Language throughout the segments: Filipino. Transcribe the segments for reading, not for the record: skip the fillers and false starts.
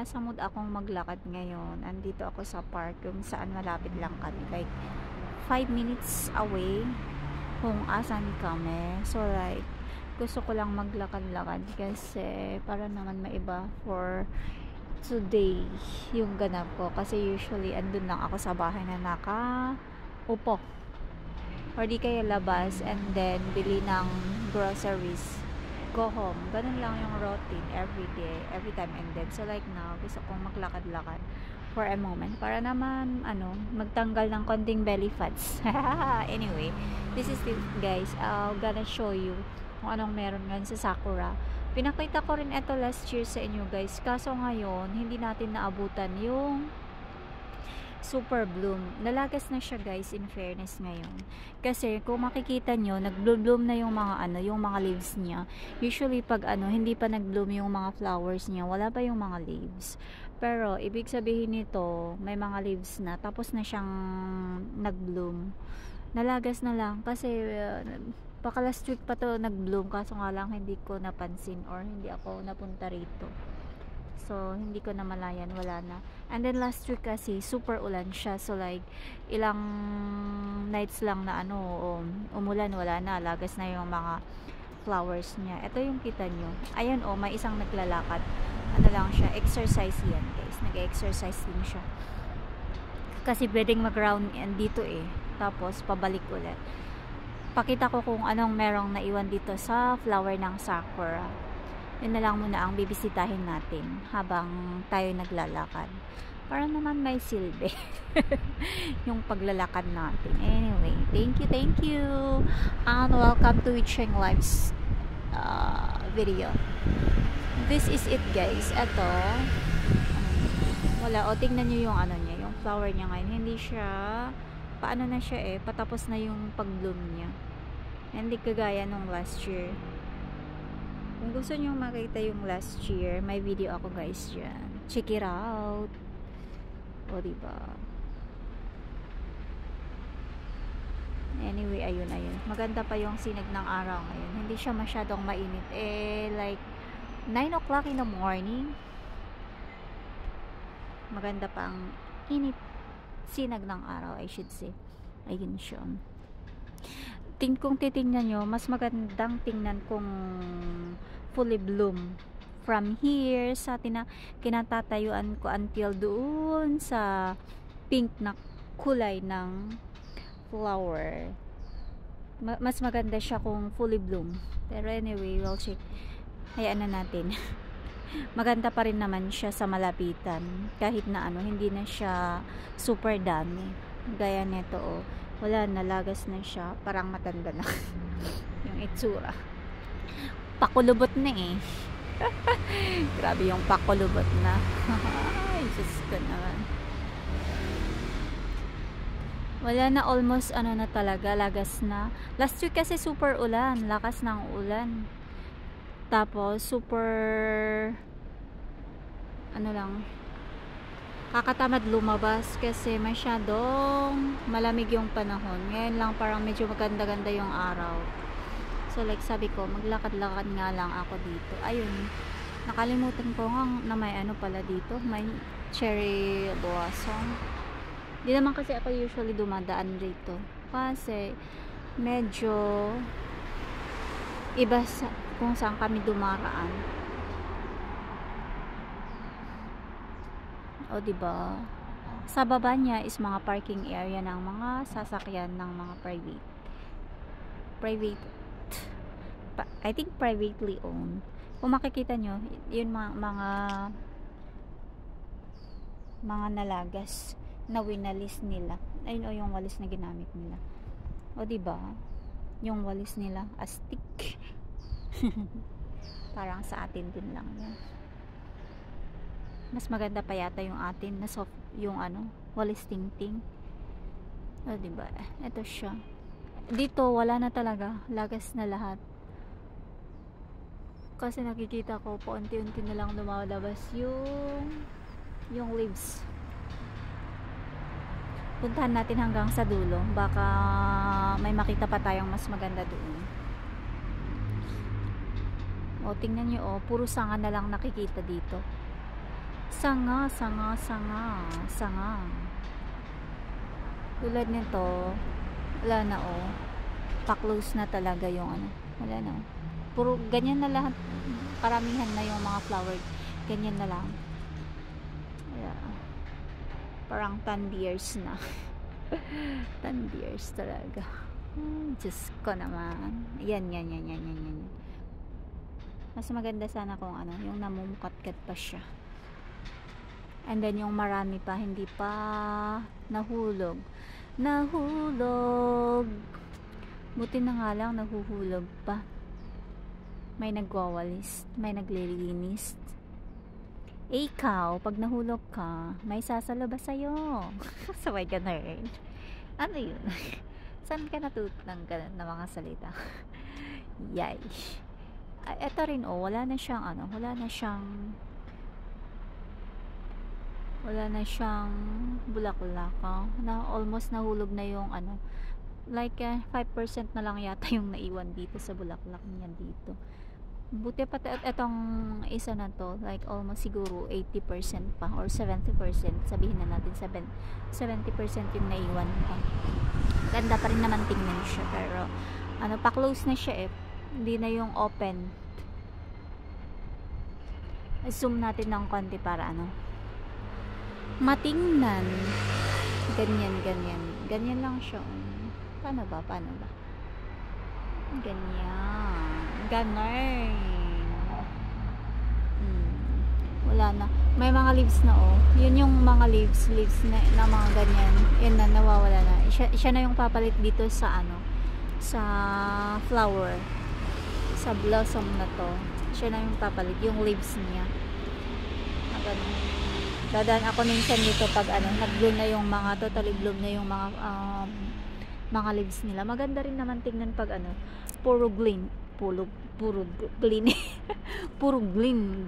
nasa mood akong maglakad ngayon. Andito ako sa park kung saan malapit lang kami. Like, 5 minutes away kung asan kami. So, like, gusto ko lang maglakad-lakad kasi para naman maiba for today yung ganap ko. Kasi usually, andun lang ako sa bahay na nakaupo. Or di kaya labas and then bili ng groceries, go home. Ganun lang yung routine every day, every time and then. So like now, gusto kong maglakad-lakad for a moment para naman magtanggal ng konting belly fats. Anyway, this is it guys. I'm gonna show you kung anong meron ngayon sa Sakura. Pinakita ko rin ito last year sa inyo guys. Kaso ngayon, hindi natin naabutan yung super bloom. Nalagas na siya guys, in fairness ngayon. Kasi kung makikita nyo, nag-bloom na yung mga yung mga leaves niya. Usually pag hindi pa nag-bloom yung mga flowers niya, wala pa yung mga leaves. Pero ibig sabihin nito, may mga leaves na, tapos na siyang nag-bloom. Nalagas na lang kasi baka last week pa to nag-bloom, kaso nga lang hindi ko napansin or hindi ako napunta rito. So, hindi ko na malayan, wala na. And then last week kasi, super ulan siya. So, like, ilang nights lang na umulan, wala na. Lagas na yung mga flowers niya. Ito yung kita nyo. Ayan may isang naglalakad. Ano lang siya, exercise yan guys. Nag-exercise din siya. Kasi pwedeng mag-round yan dito Tapos, pabalik ulit. Pakita ko kung anong merong naiwan dito sa flower ng Sakura. Yun na lang muna ang bibisitahin natin habang tayo naglalakad. Para naman may silbi yung paglalakad natin. Anyway, thank you. And welcome to Witching Lives video. This is it guys. Ito, wala. Tingnan nyo yung niya, yung flower niya ngayon. Hindi siya, paano na siya patapos na yung pag-bloom niya. Hindi kagaya nung last year. Kung gusto nyo makita yung last year, may video ako guys dyan. Check it out. O diba? Anyway, ayun. Maganda pa yung sinag ng araw ngayon. Hindi siya masyadong mainit. Like 9 o'clock in the morning. Maganda pa ang sinag ng araw, I should say. Ayun siya. Kung titingnan nyo, mas magandang tingnan kung fully bloom from here sa kinatatayuan ko until doon sa pink na kulay ng flower. Mas maganda siya kung fully bloom. Pero anyway, we'll check. Hayaan na natin. Maganda pa rin naman siya sa malapitan. Kahit na hindi na siya super dami. Gaya nito wala, nalagas na siya. Parang matanda na yung itsura. Pakulubot na grabe yung pakulubot na. Ay, Diyos ko naman. Wala na, almost na talaga, lagas na. Last week kasi super ulan, lakas ng ulan. Tapos super lang, kakatamad lumabas kasi masyadong malamig yung panahon. Ngayon lang parang medyo maganda-ganda yung araw. So like sabi ko, maglakad-lakad nga lang ako dito. Ayun, nakalimutan ko nga na may pala dito, may cherry blossom. Di naman kasi ako usually dumadaan dito kasi medyo iba kung saan kami dumaraan. O diba, sa baba niya is mga parking area ng mga sasakyan ng mga private I think privately owned. Kung makikita nyo, yun mga nalagas na winalis nila. Ayun yung walis na ginamit nila. O diba, yung walis nila astig. Parang sa atin din lang yan. Mas maganda pa yata yung atin na soft, yung walis ting-ting. O diba, ito siya. Dito wala na talaga, lagas na lahat. Kasi nakikita ko paunti-unti na lang lumalabas yung leaves. Puntahan natin hanggang sa dulo, baka may makita pa tayong mas maganda doon. O tingnan nyo, puro sanga na lang nakikita dito. Sanga, sanga, sanga, sanga. Tulad nito, wala na oh. Pa-close na talaga yung ano. Wala na oh. Puro ganyan na lahat. Paramihan na yung mga flower. Ganyan na lang. Yeah. Parang 10 years na. 10 years talaga. Diyos ko naman. Yan. Mas maganda sana kung ano, yung namumukat-kat pa siya. And then yung marami pa, hindi pa nahulog. Buti na nga lang nahuhulog pa. May nagwawalis, may naglilinis. Ikaw, pag nahulog ka, may sasalo ba sa'yo? Sabay ka nerd. Ano yun? Saan ka natutang ganun na mga salita? Yay. Eto rin oh, wala na siyang bulaklak na almost nahulog na yung ano, like 5% na lang yata yung naiwan dito sa bulaklak niya dito. Buti pa etong isa na to, like almost siguro 80% pa or 70%, sabihin na natin 70% yung naiwan pa. Ganda pa rin naman tingnan siya, pero ano, pa-close na siya hindi na yung open. Zoom natin ng konti para ano, matingnan. Ganyan lang siya. Paano ba? Ganyan. Wala na. May mga leaves na oh. Yun yung mga leaves na mga ganyan. Yan na, nawawala na. Siya na yung papalit dito sa ano, sa flower. Sa blossom na to. Siya na yung papalit. Yung leaves niya. Ganun. Dadaan ako minsan dito pag ano, nag-bloom na yung mga, totally bloom na yung mga leaves nila. Maganda rin naman tingnan pag ano, puro green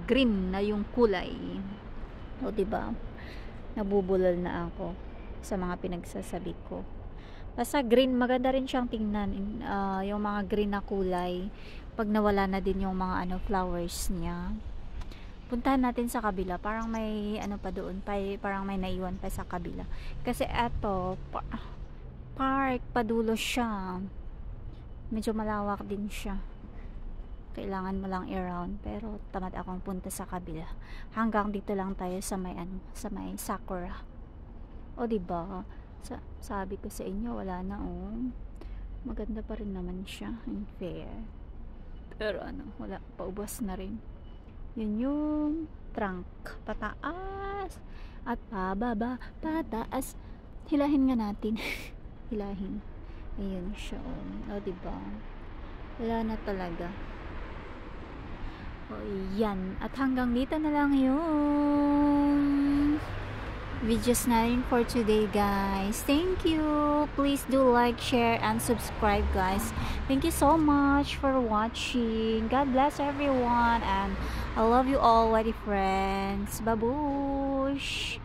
green na yung kulay. O diba? Nabubulol na ako sa mga pinagsasabi ko. Basta green, maganda rin siyang tingnan, yung mga green na kulay pag nawala na din yung mga ano, flowers niya. Puntahan natin sa kabila, parang may ano pa doon, parang may naiwan pa sa kabila. Kasi eto park padulo siya. Medyo malawak din siya. Kailangan mo lang i-round, pero tamad akong punta sa kabila. Hanggang dito lang tayo sa may ano, sa may sakura. O diba? Sabi ko sa inyo, wala na oh. Maganda pa rin naman siya, in fair. Pero ano, wala, paubos na rin. Yun yung trunk, pataas at pababa, pataas. Hilahin nga natin. Hilahin. Ayun siya oh. O diba? Wala na talaga. O yan. At hanggang dito na lang yung videos natin for today, guys. Thank you. Please do like, share, and subscribe, guys. Thank you so much for watching. God bless everyone, and I love you all, already friends. Babush!